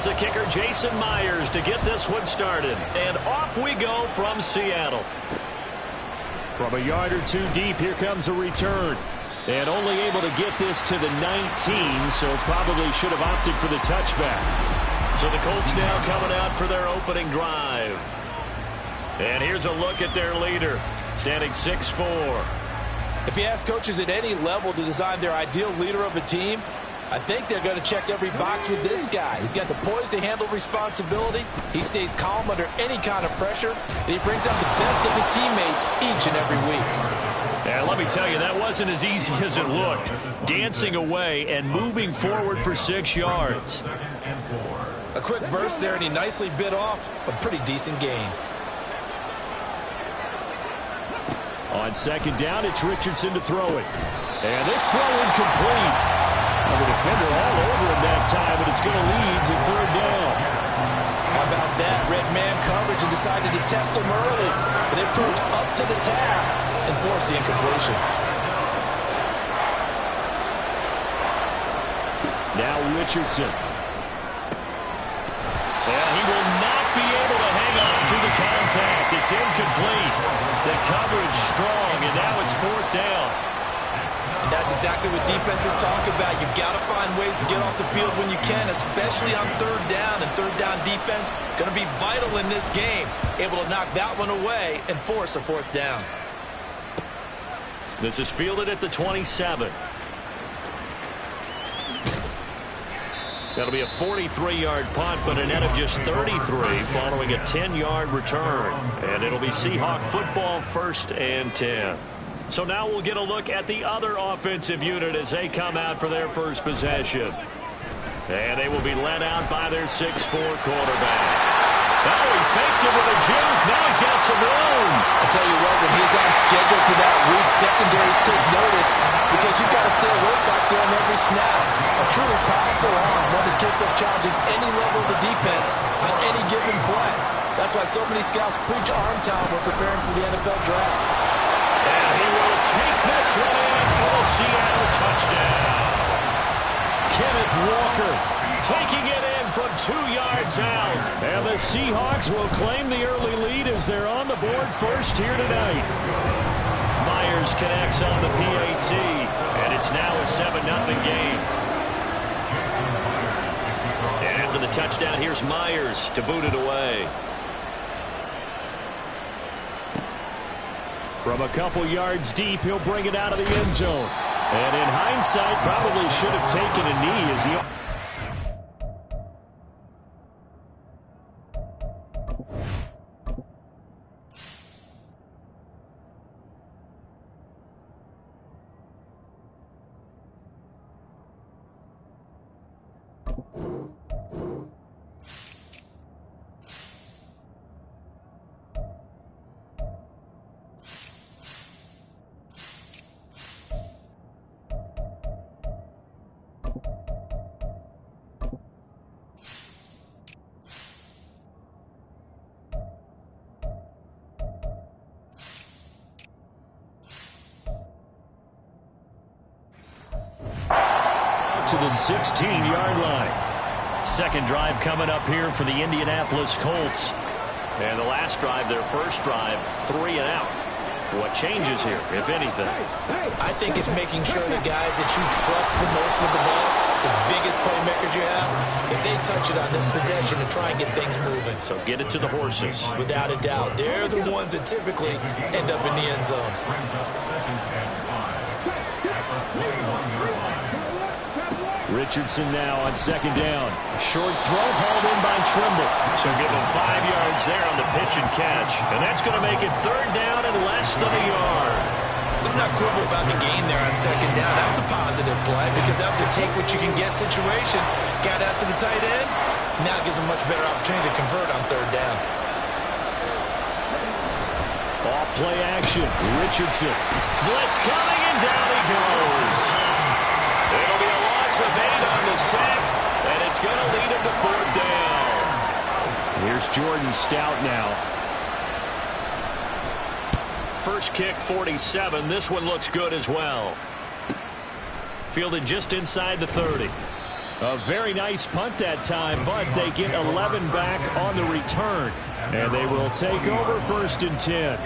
Here's the kicker, Jason Myers, to get this one started. And off we go from Seattle. From a yard or two deep, here comes a return. And only able to get this to the 19, so probably should have opted for the touchback. So the Colts now coming out for their opening drive. And here's a look at their leader, standing 6'4". If you ask coaches at any level to design their ideal leader of a team, I think they're going to check every box with this guy. He's got the poise to handle responsibility. He stays calm under any kind of pressure. And he brings out the best of his teammates each and every week. Yeah, let me tell you, that wasn't as easy as it looked. Dancing away and moving forward for 6 yards. A quick burst there, and he nicely bit off a pretty decent gain. On second down, it's Richardson to throw it. And this throw incomplete. The defender all over him that time, but it's going to lead to third down. How about that? Red man coverage and decided to test him early. But it proved up to the task and forced the incompletion. Now Richardson. And he will not be able to hang on through the contact. It's incomplete. The coverage strong, and now it's fourth down. And that's exactly what defenses talk about. You've got to find ways to get off the field when you can, especially on third down. And third down defense going to be vital in this game. Able to knock that one away and force a fourth down. This is fielded at the 27. That'll be a 43-yard punt, but a net of just 33 following a 10-yard return. And it'll be Seahawk football, 1st and 10. So now we'll get a look at the other offensive unit as they come out for their first possession. And they will be led out by their 6'4" quarterback. Oh, he faked it with a juke. Now he's got some room. I tell you what, when he's on schedule for that week, secondaries take notice because you've got to stay alert back there on every snap. A truly powerful arm, one is capable of challenging any level of the defense on any given play. That's why so many scouts preach arm time when preparing for the NFL draft. And he will take this one in for the Seattle touchdown. Kenneth Walker taking it in from 2 yards out. And the Seahawks will claim the early lead as they're on the board first here tonight. Myers connects on the PAT, and it's now a 7-0 game. And after the touchdown, here's Myers to boot it away. From a couple yards deep, he'll bring it out of the end zone. And in hindsight, probably should have taken a knee as he... to the 16-yard line. Second drive coming up here for the Indianapolis Colts. And the last drive, their first drive, 3 and out. What changes here, if anything? I think it's making sure the guys that you trust the most with the ball, the biggest playmakers you have, if they touch it on this possession to try and get things moving. So get it to the horses. Without a doubt. They're the ones that typically end up in the end zone. Richardson now on second down. Short throw hauled in by Trimble. So give him 5 yards there on the pitch and catch. And that's going to make it third down and less than a yard. Let's not quibble about the gain there on second down. That was a positive play because that was a take-what-you-can-get situation. Got out to the tight end. Now gives him a much better opportunity to convert on third down. Off play action. Richardson. Blitz coming and down he goes. It'll be a loss of 8 on the sack, and it's going to lead him to fourth down. Here's Jordan Stout now. First kick, 47. This one looks good as well. Fielded just inside the 30. A very nice punt that time, but they get 11 back on the return. And they will take over 1st and 10.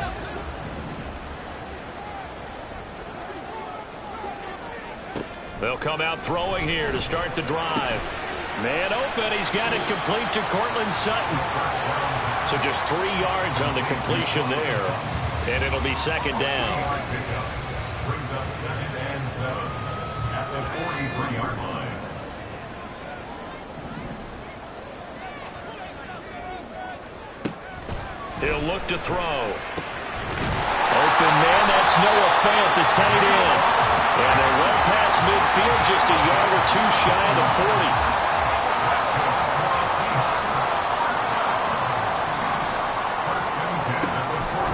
They'll come out throwing here to start the drive. Man open, he's got it complete to Cortland Sutton. So just 3 yards on the completion there. And it'll be 2nd down. Brings up 2nd and 7 at the 43-yard line. He'll look to throw. Open man, that's Noah Fant, the tight end. And they're well past midfield, just a yard or 2 shy of the 40.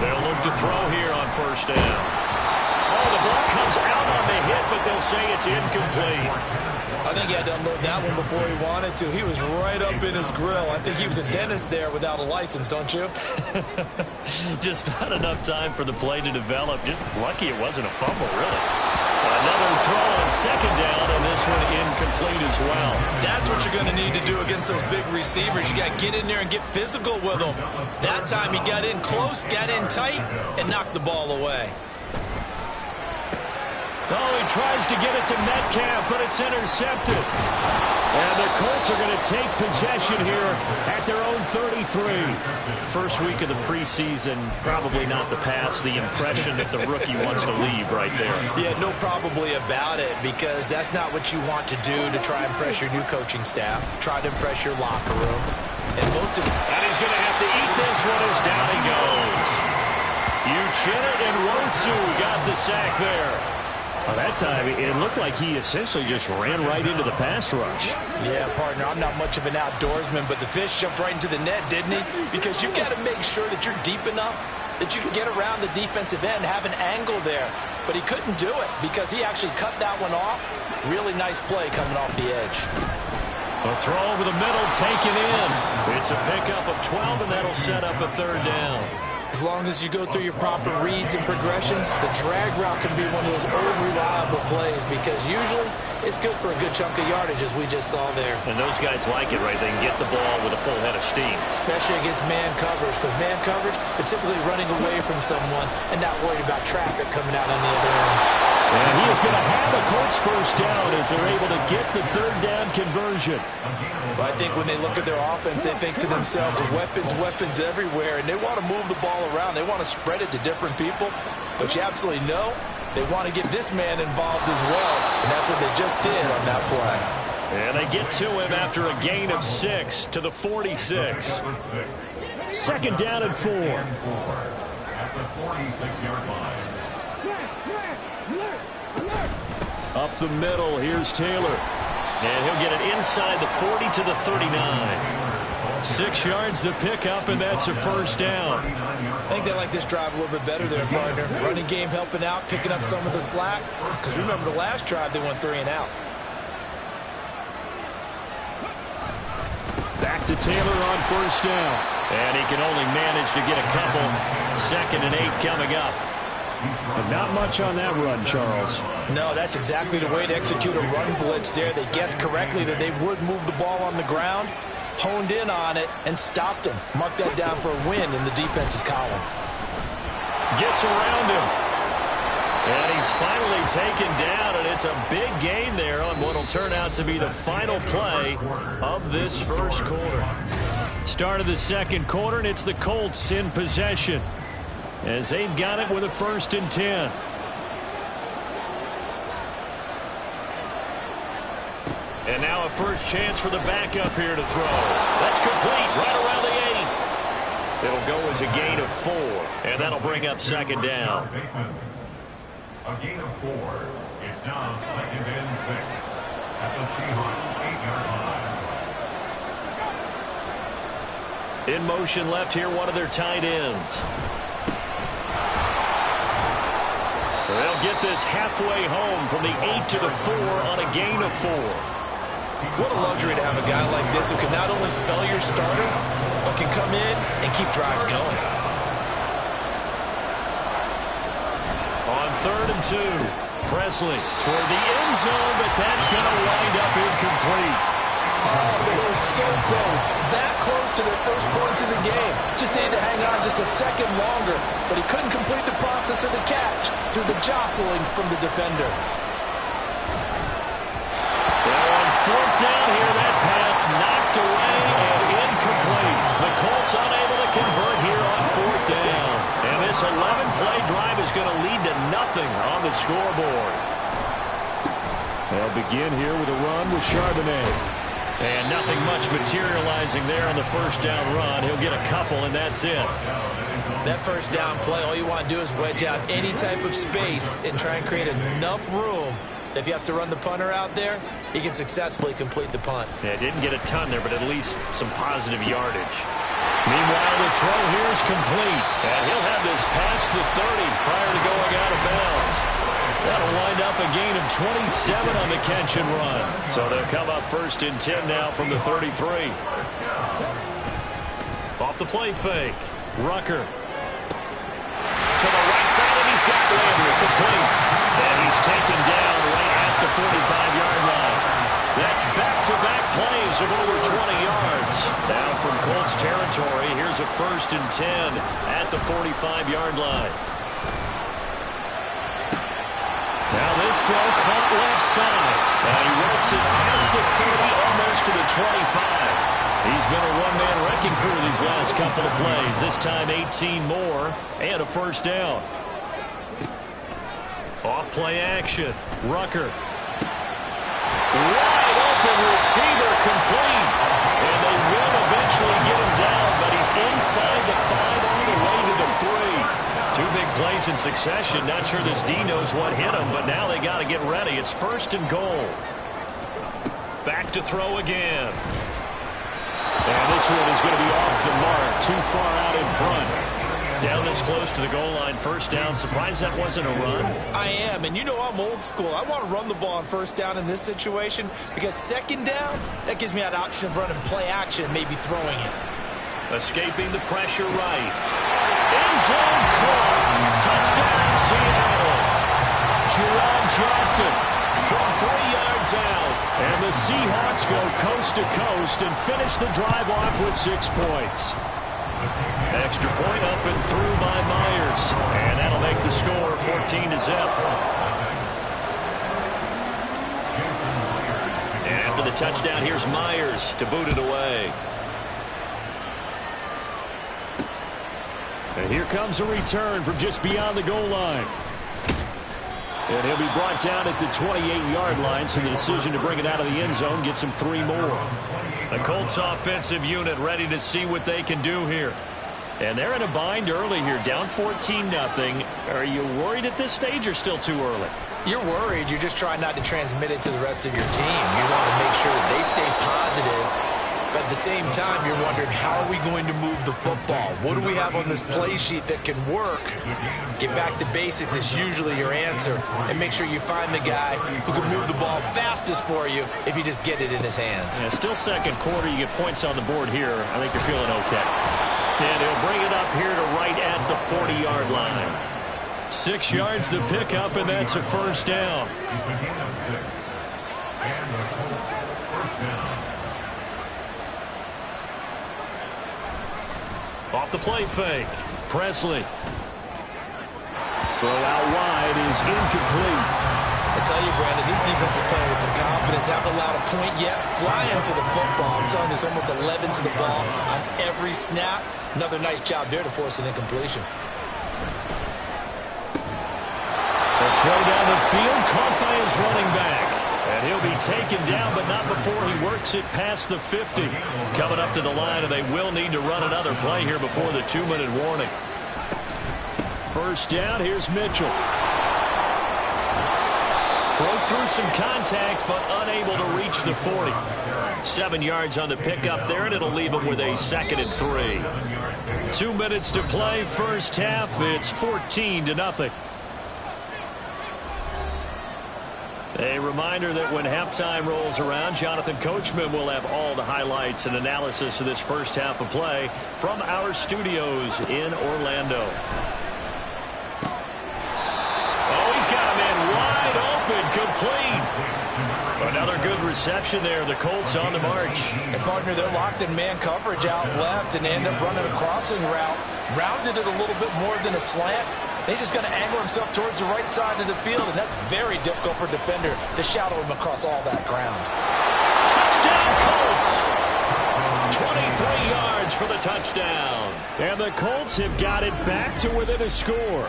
They'll look to throw here on 1st down. Oh, the ball comes out on the hit, but they'll say it's incomplete. I think he had to unload that one before he wanted to. He was right up in his grill. I think he was a dentist there without a license, don't you? Just not enough time for the play to develop. Just lucky it wasn't a fumble, really. Another throw on 2nd down, and this one incomplete as well. That's what you're going to need to do against those big receivers. You got to get in there and get physical with them. That time he got in close, got in tight, and knocked the ball away. Oh, he tries to get it to Metcalf, but it's intercepted. And the Colts are going to take possession here at their own 33. First week of the preseason, probably not the pass, the impression that the rookie wants to leave right there. Yeah, no probably about it, because that's not what you want to do to try and impress your new coaching staff. Try to impress your locker room. And most of and he's going to have to eat this one as down he goes. Uchenna and Rosu got the sack there. Well, that time, it looked like he essentially just ran right into the pass rush. Yeah, partner, I'm not much of an outdoorsman, but the fish jumped right into the net, didn't he? Because you've got to make sure that you're deep enough that you can get around the defensive end, have an angle there. But he couldn't do it because he actually cut that one off. Really nice play coming off the edge. A throw over the middle, taken in. It's a pickup of 12, and that'll set up a 3rd down. As long as you go through your proper reads and progressions, the drag route can be one of those old reliable plays because usually it's good for a good chunk of yardage, as we just saw there. And those guys like it, right? They can get the ball with a full head of steam. Especially against man coverage, because man coverage, they're typically running away from someone and not worried about traffic coming out on the other end. And he is going to have the Colts 1st down as they're able to get the 3rd down conversion. But I think when they look at their offense, they think to themselves, weapons, weapons everywhere, and they want to move the ball around. They want to spread it to different people. But you absolutely know they want to get this man involved as well, and that's what they just did on that play. And they get to him after a gain of 6 to the 46. 2nd down and 4. At the 46-yard line. Up the middle, here's Taylor. And he'll get it inside the 40 to the 39. 6 yards the pickup, and that's a 1st down. I think they like this drive a little bit better there, partner. Running game helping out, picking up some of the slack. Because remember the last drive, they went 3 and out. Back to Taylor on 1st down. And he can only manage to get a couple. 2nd and 8 coming up. But not much on that run, Charles. No, that's exactly the way to execute a run blitz there. They guessed correctly that they would move the ball on the ground, honed in on it, and stopped them. Mark that down for a win in the defense's column. Gets around him. And he's finally taken down, and it's a big gain there on what will turn out to be the final play of this 1st quarter. Start of the 2nd quarter, and it's the Colts in possession, as they've got it with a 1st and 10. And now a first chance for the backup here to throw. That's complete right around the 8. It'll go as a gain of 4, and that'll bring up 2nd down. A gain of 4. It's now 2nd and 6 at the Seahawks 8-yard line. In motion left here, one of their tight ends. They'll get this halfway home from the 8 to the 4 on a gain of 4. What a luxury to have a guy like this who can not only spell your starter, but can come in and keep drives going. On 3rd and 2. Presley toward the end zone, but that's going to wind up incomplete. Oh, they were so close. That close to their first points of the game. Just needed to hang on just a second longer, but he couldn't complete the process of the catch through the jostling from the defender. Well, on fourth down here, that pass knocked away and incomplete. The Colts unable to convert here on fourth down. And this 11-play drive is going to lead to nothing on the scoreboard. They'll begin here with a run with Charbonnet. And nothing much materializing there on the first down run. He'll get a couple, and that's it. That first down play, all you want to do is wedge out any type of space and try and create enough room. If you have to run the punter out there, he can successfully complete the punt. Yeah, didn't get a ton there, but at least some positive yardage. Meanwhile, the throw here is complete. And he'll have this past the 30 prior to going out of bounds. That'll wind up a gain of 27 on the catch and run. So they'll come up first and 10 now from the 33. Off the play fake. Rucker. To the right side, and he's got Landry complete. And he's taken down right at the 45-yard line. That's back-to-back plays of over 20 yards. Now from Colts territory, here's a first and 10 at the 45-yard line. Now this throw caught left side. And he works it past the 30, almost to the 25. He's been a one-man wrecking crew these last couple of plays. This time 18 more and a first down. Off play action. Rucker. Wide open receiver complete. And they will eventually get him down, but he's inside the 5 on the way to the 3. Two big plays in succession. Not sure this D knows what hit him, but now they got to get ready. It's first and goal. Back to throw again. And this one is going to be off the mark, too far out in front. Down this close to the goal line, first down. Surprised that wasn't a run? I am, and you know I'm old school. I want to run the ball on first down in this situation because second down, that gives me that option of running play action and maybe throwing it. Escaping the pressure right. End zone caught. Touchdown, Seattle. Jerron Johnson from 3 yards out. And the Seahawks go coast to coast and finish the drive off with 6 points. Extra point up and through by Myers. And that'll make the score 14-0. And after the touchdown, here's Myers to boot it away. And here comes a return from just beyond the goal line. And he'll be brought down at the 28-yard line, so the decision to bring it out of the end zone gets him 3 more. The Colts offensive unit ready to see what they can do here. And they're in a bind early here, down 14-0. Are you worried at this stage or still too early? You're worried. You're just trying not to transmit it to the rest of your team. You want to make sure that they stay positive. But at the same time, you're wondering, how are we going to move the football? What do we have on this play sheet that can work? Get back to basics is usually your answer. And make sure you find the guy who can move the ball fastest for you if you just get it in his hands. Yeah, still second quarter. You get points on the board here. I think you're feeling okay. And he'll bring it up here to right at the 40-yard line. 6 yards the pickup, and that's a first down. It's a gain of 6. And the Colts first down. Off the play fake. Presley. Throw out wide is incomplete. I tell you, Brandon, this defense is playing with some confidence. Haven't allowed a point yet. Flying to the football. I'm telling you, it's almost 11 to the ball on every snap. Another nice job there to force an incompletion. The throw down the field, caught by his running back. And he'll be taken down, but not before he works it past the 50. Coming up to the line, and they will need to run another play here before the 2-minute warning. First down, here's Mitchell. Broke through some contact, but unable to reach the 40. 7 yards on the pickup there, and it'll leave him with a 2nd and 3. 2 minutes to play, first half. It's 14-0. A reminder that when halftime rolls around, Jonathan Coachman will have all the highlights and analysis of this first half of play from our studios in Orlando. Oh, he's got a man wide reception there. The Colts on the march. And partner, they're locked in man coverage out left, and they end up running a crossing route. Rounded it a little bit more than a slant. He's just going to angle himself towards the right side of the field, and that's very difficult for a defender to shadow him across all that ground. Touchdown, Colts! 23 yards for the touchdown. And the Colts have got it back to within a score.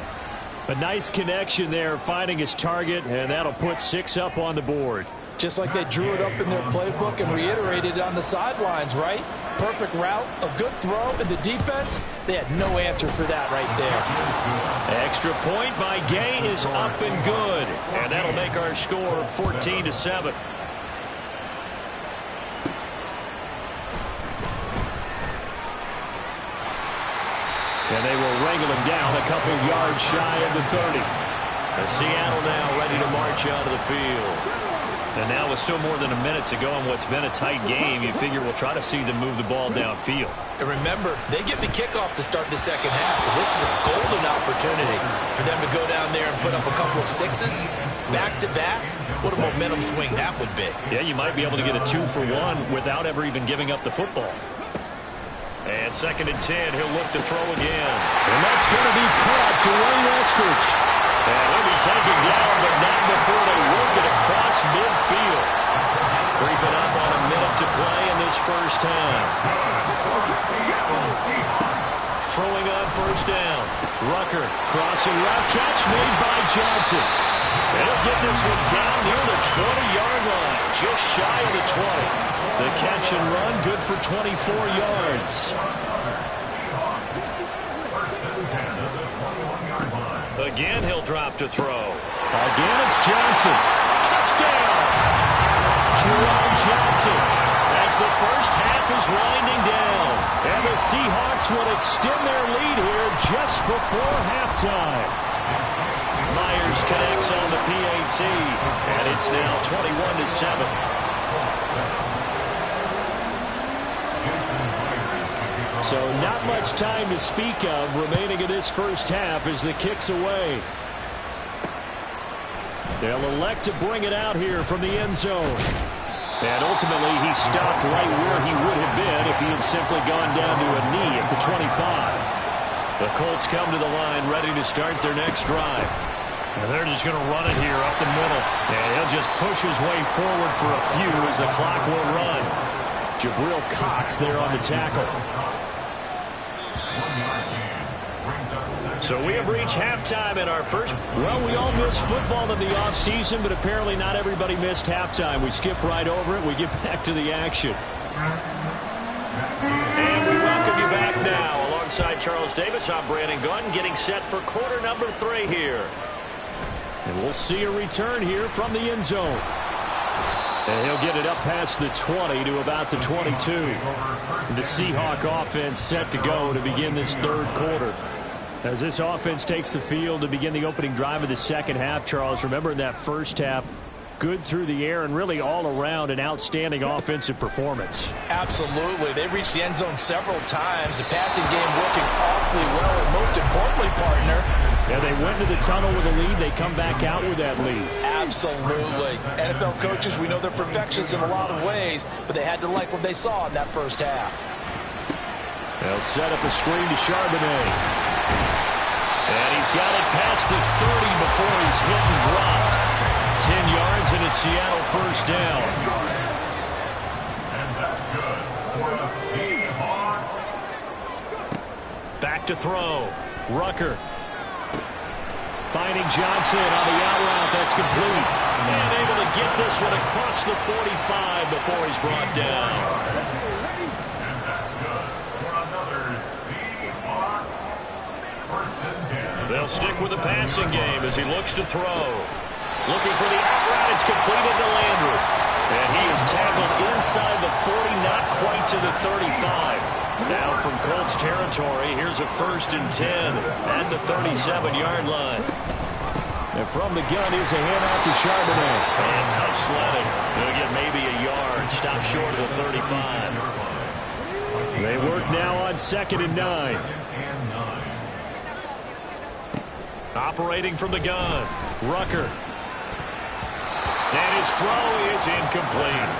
A nice connection there, finding his target, and that'll put 6 up on the board. Just like they drew it up in their playbook and reiterated it on the sidelines, right? Perfect route, a good throw, and the defense, they had no answer for that right there. Extra point by Gay is up and good. And that'll make our score 14-7. And they will wrangle him down a couple yards shy of the 30. And Seattle now ready to march out of the field. And now with still more than a minute to go in what's been a tight game, you figure we'll try to see them move the ball downfield. And remember, they get the kickoff to start the second half, so this is a golden opportunity for them to go down there and put up a couple of sixes back-to-back. What a momentum swing that would be. Yeah, you might be able to get a 2-for-1 without ever even giving up the football. And 2nd and 10, he'll look to throw again. And that's going to be caught. Dwayne Eskridge. And he'll be taken down, but not before they work it across midfield. Creeping up on a minute to play in this first half. Throwing on first down. Rucker, crossing route catch made by Johnson. And he'll get this one down near the 20-yard line, just shy of the 20. The catch and run, good for 24 yards. Again, he'll drop to throw. Again, it's Johnson. Touchdown! Jerome Johnson, as the first half is winding down. And the Seahawks will extend their lead here just before halftime. Myers connects on the PAT, and it's now 21-7. So not much time to speak of remaining in this first half as the kick's away. They'll elect to bring it out here from the end zone. And ultimately, he stopped right where he would have been if he had simply gone down to a knee at the 25. The Colts come to the line ready to start their next drive. And they're just going to run it here up the middle. And he'll just push his way forward for a few as the clock will run. Jabril Cox there on the tackle. So we have reached halftime in our first. Well, we all miss football in the offseason, but apparently not everybody missed halftime. We skip right over it. We get back to the action. And we welcome you back now. Alongside Charles Davis, I'm Brandon Gunn, getting set for quarter number 3 here. And we'll see a return here from the end zone. And he'll get it up past the 20 to about the 22. The Seahawk offense set to go to begin this third quarter. As this offense takes the field to begin the opening drive of the second half, Charles, remember in that first half, good through the air and really all around an outstanding offensive performance. Absolutely. They reached the end zone several times. The passing game working awfully well, and most importantly, partner. Yeah, they went into the tunnel with a lead. They come back out with that lead. Absolutely. NFL coaches, we know they're perfectionists in a lot of ways, but they had to like what they saw in that first half. They'll set up a screen to Charbonnet. And he's got it past the 30 before he's hit and dropped. 10 yards and a Seattle first down. And that's good for the Seahawks. Back to throw. Rucker. Finding Johnson on the out route. That's complete. And able to get this one across the 45 before he's brought down. They'll stick with the passing game as he looks to throw. Looking for the out route. It's completed to Landry. And he is tackled inside the 40, not quite to the 35. Now from Colts territory, here's a 1st and 10 at the 37-yard line. And from the gun, here's a handoff to Charbonnet. And tough sledding. He'll get maybe a yard. Stop short of the 35. They work now on 2nd and 9. Operating from the gun. Rucker. And his throw is incomplete.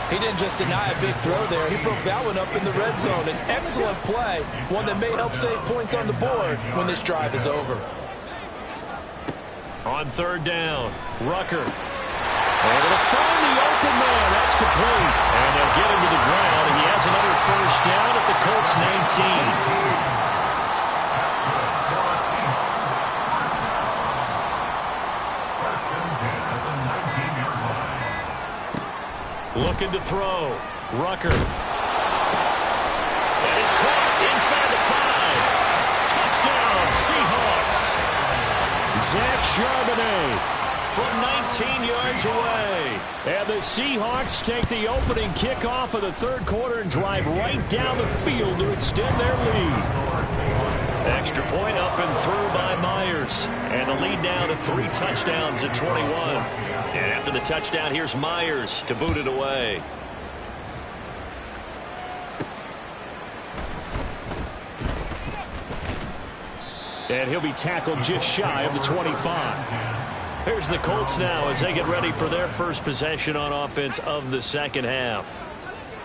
He didn't just deny a big throw there. He broke that one up in the red zone. An excellent play, one that may help save points on the board when this drive is over. On third down, Rucker. Able to find the open man. That's complete. And they'll get him to the ground. He has another first down at the Colts 19. Looking to throw. Rucker. That is caught inside the 5. Touchdown, Seahawks. Zach Charbonnet from 19 yards away. And the Seahawks take the opening kickoff of the third quarter and drive right down the field to extend their lead. Extra point up and through by Myers. And the lead now to 3 touchdowns at 21. And after the touchdown, here's Myers to boot it away. And he'll be tackled just shy of the 25. Here's the Colts now as they get ready for their first possession on offense of the second half.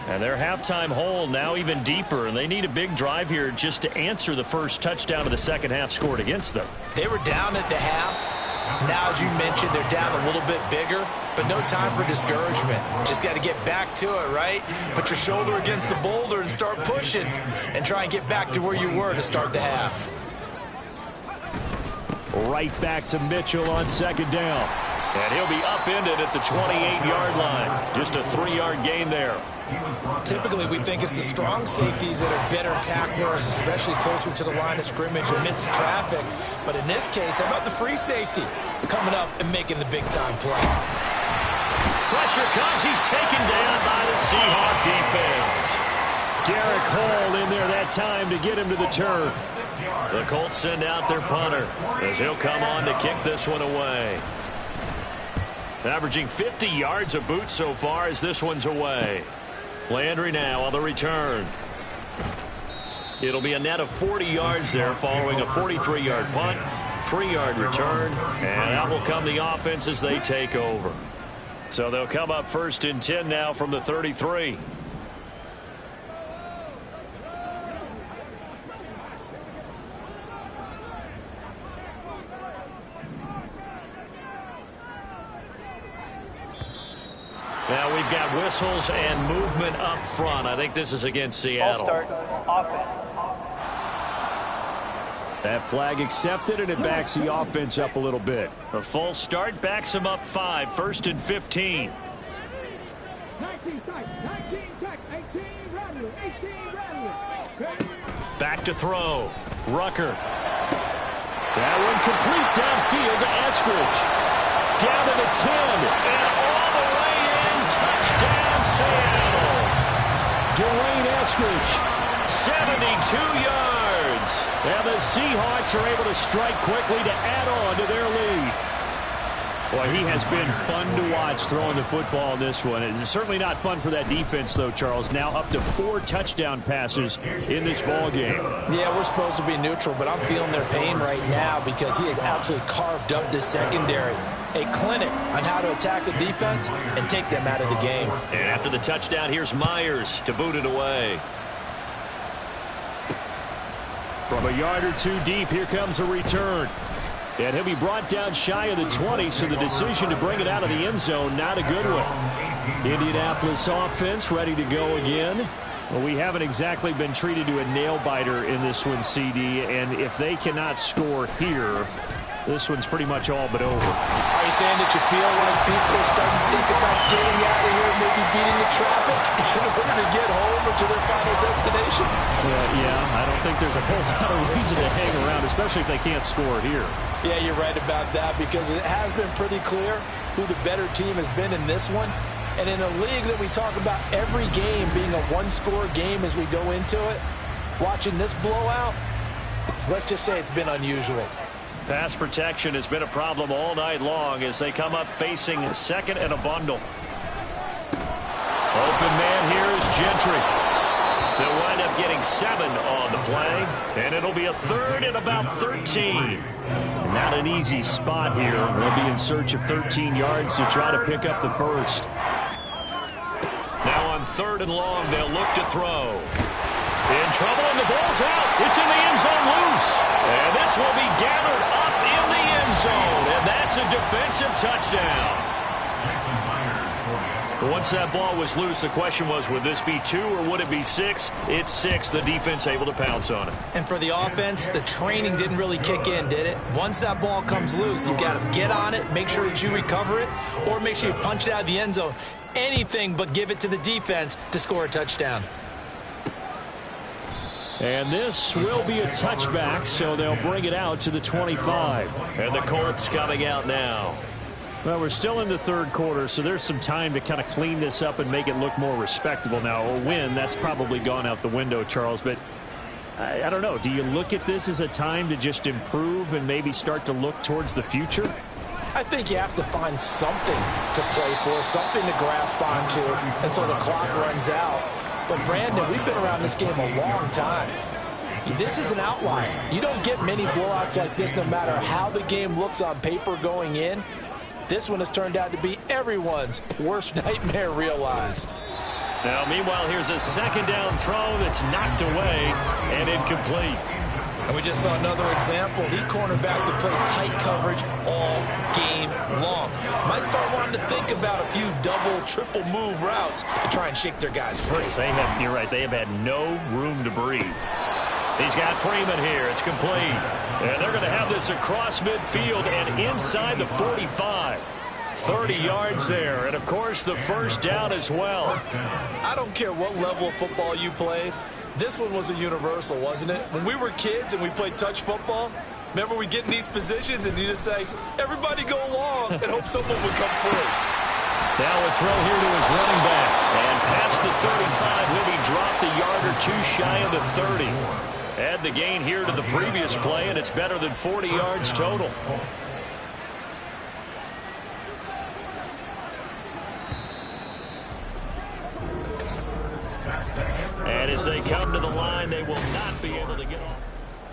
And their halftime hole now even deeper, and they need a big drive here just to answer the first touchdown of the second half scored against them. They were down at the half. Now, as you mentioned, they're down a little bit bigger, but no time for discouragement. Just got to get back to it, right? Put your shoulder against the boulder and start pushing and try and get back to where you were to start the half. Right back to Mitchell on second down. And he'll be upended at the 28-yard line. Just a 3-yard gain there. Typically, we think it's the strong safeties that are better tacklers, especially closer to the line of scrimmage amidst traffic. But in this case, how about the free safety coming up and making the big-time play? Pressure comes. He's taken down by the Seahawk defense. Derek Hall in there that time to get him to the turf. The Colts send out their punter as he'll come on to kick this one away. Averaging 50 yards a boot so far as this one's away. Landry now on the return. It'll be a net of 40 yards there following a 43-yard punt, 3-yard return, and that will come the offense as they take over. So they'll come up first and 10 now from the 33. Now we've got whistles and movement up front. I think this is against Seattle. Start offense. That flag accepted, and it backs the offense up a little bit. A false start backs him up 5, 1st and 15. 19 tight, 19 tight, 18 run, 18 run. Back to throw. Rucker. That one complete downfield to Eskridge. Down to the 10. And all the way in. Touchdown, Seattle. Dwayne Eskridge. 72 yards. And the Seahawks are able to strike quickly to add on to their lead. Boy, he has been fun to watch throwing the football in this one. It's certainly not fun for that defense, though, Charles. Now up to 4 touchdown passes in this ball game. Yeah, we're supposed to be neutral, but I'm feeling their pain right now because he has absolutely carved up this secondary. A clinic on how to attack the defense and take them out of the game. And after the touchdown, here's Myers to boot it away. From a yard or two deep, here comes a return. And he'll be brought down shy of the 20, so the decision to bring it out of the end zone, not a good one. Indianapolis offense ready to go again. Well, we haven't exactly been treated to a nail-biter in this one, CD, and if they cannot score here, this one's pretty much all but over. Are you saying that you feel like people are starting to think about getting out of here, maybe beating the traffic in order to get home or to their final destination? Yeah, I don't think there's a whole lot of reason to hang around, especially if they can't score here. Yeah, you're right about that because it has been pretty clear who the better team has been in this one. And in a league that we talk about every game being a one-score game as we go into it, watching this blowout, let's just say it's been unusual. Pass protection has been a problem all night long as they come up facing second and a bundle. Open man here is Gentry. They'll wind up up getting 7 on the play. And it'll be a third and about 13. Not an easy spot here. They'll be in search of 13 yards to try to pick up the first. Now on 3rd and long, they'll look to throw. In trouble, and the ball's out. It's in the end zone loose. And this will be gathered up in the end zone. And that's a defensive touchdown. Once that ball was loose, the question was, would this be 2 or would it be 6? It's 6. The defense able to pounce on it. And for the offense, the training didn't really kick in, did it? Once that ball comes loose, you've got to get on it, make sure that you recover it, or make sure you punch it out of the end zone. Anything but give it to the defense to score a touchdown. And this will be a touchback, so they'll bring it out to the 25. And the Colts coming out now. Well, we're still in the 3rd quarter, so there's some time to kind of clean this up and make it look more respectable now. A win, that's probably gone out the window, Charles. But I don't know. Do you look at this as a time to just improve and maybe start to look towards the future? I think you have to find something to play for, something to grasp onto until the clock runs out. But, Brandon, we've been around this game a long time. This is an outlier. You don't get many blowouts like this no matter how the game looks on paper going in. This one has turned out to be everyone's worst nightmare realized. Now, meanwhile, here's a 2nd down throw that's knocked away and incomplete. And we just saw another example. These cornerbacks have played tight coverage all game long. Might start wanting to think about a few double, triple move routes to try and shake their guys free. You're right. They have had no room to breathe. He's got Freeman here. It's complete. And they're going to have this across midfield and inside the 45. 30 yards there. And, of course, the first down as well. I don't care what level of football you played. This one was a universal, wasn't it? When we were kids and we played touch football, remember we get in these positions and you just say, everybody go along and hope someone would come free. Now a throw here to his running back. And past the 35, he'll be dropped a yard or 2 shy of the 30. Add the gain here to the previous play, and it's better than 40 yards total. And as they come to the line, they will not be able to get off.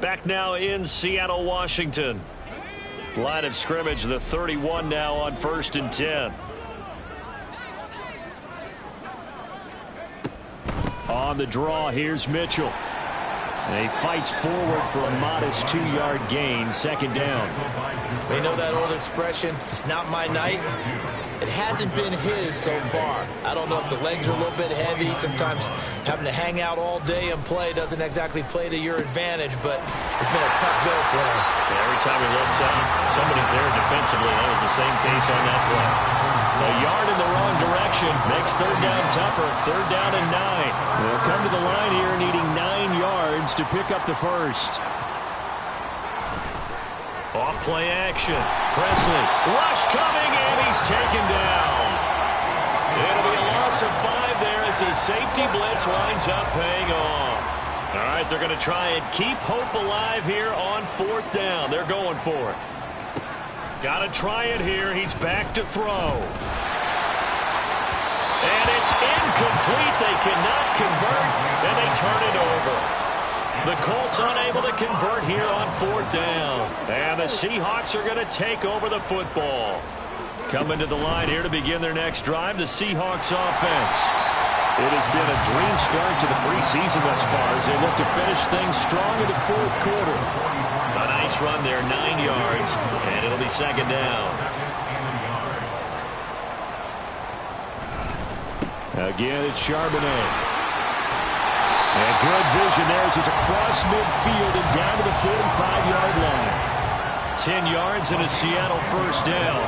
Back now in Seattle, Washington. Line of scrimmage, the 31 now on 1st and 10. On the draw, here's Mitchell. And he fights forward for a modest 2-yard gain, 2nd down. We know that old expression, it's not my night. It hasn't been his so far. I don't know if the legs are a little bit heavy. Sometimes having to hang out all day and play doesn't exactly play to your advantage, but it's been a tough go for him. Yeah, every time he looks up, somebody's there defensively. That was the same case on that play. A yard in the wrong direction makes 3rd down tougher. 3rd down and 9. They'll come to the line here needing 9 yards to pick up the first. Off play action. Presley. Rush coming, and he's taken down. It'll be a loss of 5 there as the safety blitz winds up paying off. All right, they're going to try and keep hope alive here on 4th down. They're going for it. Got to try it here. He's back to throw. And it's incomplete. They cannot convert, and they turn it over. The Colts unable to convert here on 4th down. And the Seahawks are going to take over the football. Coming to the line here to begin their next drive, the Seahawks offense. It has been a dream start to the preseason thus far as they look to finish things strong in the 4th quarter. A nice run there, 9 yards, and it'll be 2nd down. Again, it's Charbonnet. And good vision there as he's across midfield and down to the 45-yard line. 10 yards and a Seattle first down.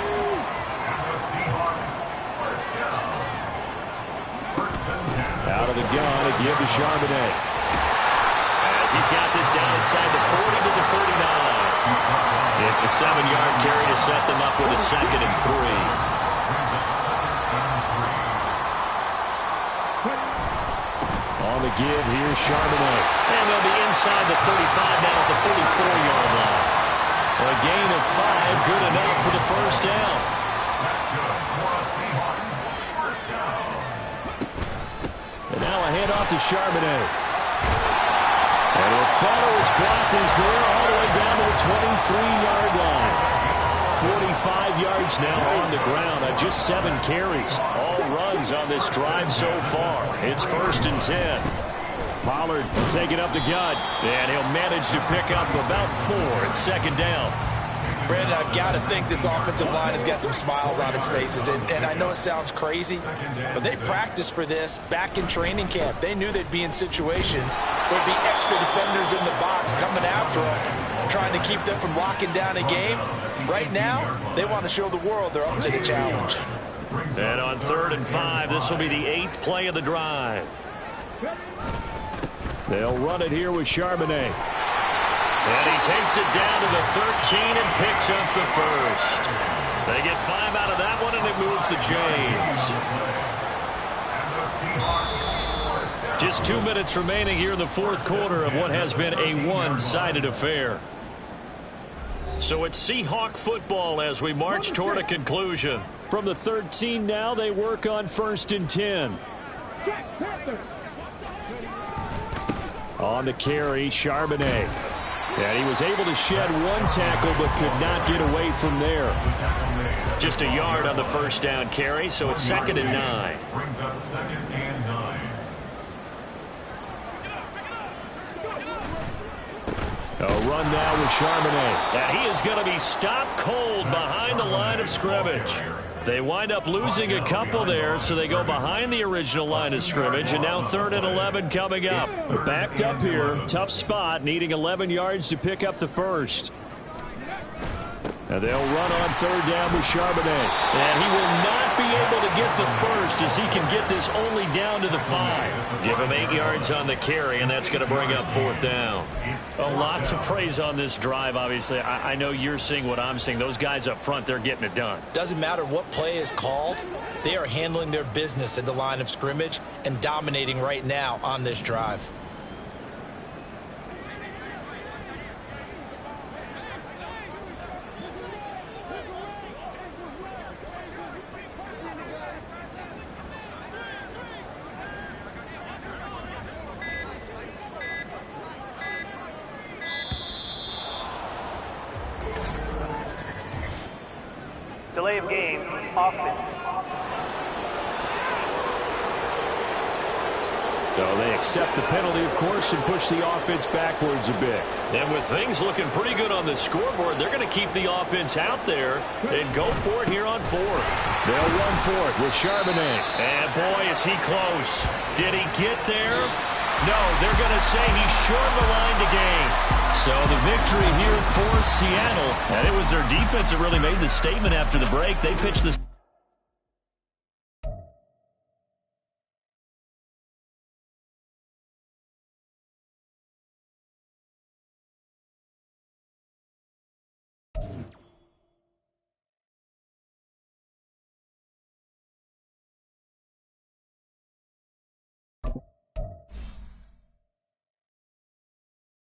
Out of the gun, again to Charbonnet. As he's got this down inside the 40 to the 39. It's a 7-yard carry to set them up with a 2nd and 3. On the give, here's Charbonnet. And they'll be inside the 35 now at the 44-yard line. A gain of 5, good enough for the first down. And now a handoff to Charbonnet. blockers there all the way down to the 23-yard line. 45 yards now on the ground on just 7 carries. All runs on this drive so far. It's 1st and 10. Pollard taking up the gun, and he'll manage to pick up about 4 at 2nd down. Brandon, I've got to think this offensive line has got some smiles on its faces. And I know it sounds crazy, but they practiced for this back in training camp. They knew they'd be in situations where there'd be extra defenders in the box coming after them, trying to keep them from locking down a game. Right now, they want to show the world they're up to the challenge. And on 3rd and 5, this will be the 8th play of the drive. They'll run it here with Charbonnet. And he takes it down to the 13 and picks up the first. They get 5 out of that one, and it moves the chains. Just 2 minutes remaining here in the 4th quarter of what has been a one-sided affair. So it's Seahawk football as we march toward a conclusion. From the 13 now, they work on 1st and 10. On the carry, Charbonnet. And he was able to shed 1 tackle but could not get away from there. Just a yard on the 1st down carry, so it's 2nd and 9. Brings up 2nd and 9. A run now with Charbonnet. And he is going to be stopped cold behind the line of scrimmage. They wind up losing a couple there, so they go behind the original line of scrimmage, and now 3rd and 11 coming up. Backed up here, tough spot, needing 11 yards to pick up the first. And they'll run on 3rd down with Charbonnet. And he will not be able to get the first as he can get this only down to the 5. Give him 8 yards on the carry, and that's going to bring up 4th down. A lot to praise on this drive, obviously. I know you're seeing what I'm seeing. Those guys up front, they're getting it done. Doesn't matter what play is called. They are handling their business at the line of scrimmage and dominating right now on this drive. Delay of game, offense. So they accept the penalty, of course, and push the offense backwards a bit. And with things looking pretty good on the scoreboard, they're going to keep the offense out there and go for it here on 4th. They'll run for it with Charbonnet. And boy, is he close. Did he get there? No, they're going to say he's short of the line to gain. So the victory here for Seattle. And it was their defense that really made the statement after the break. They pitched this.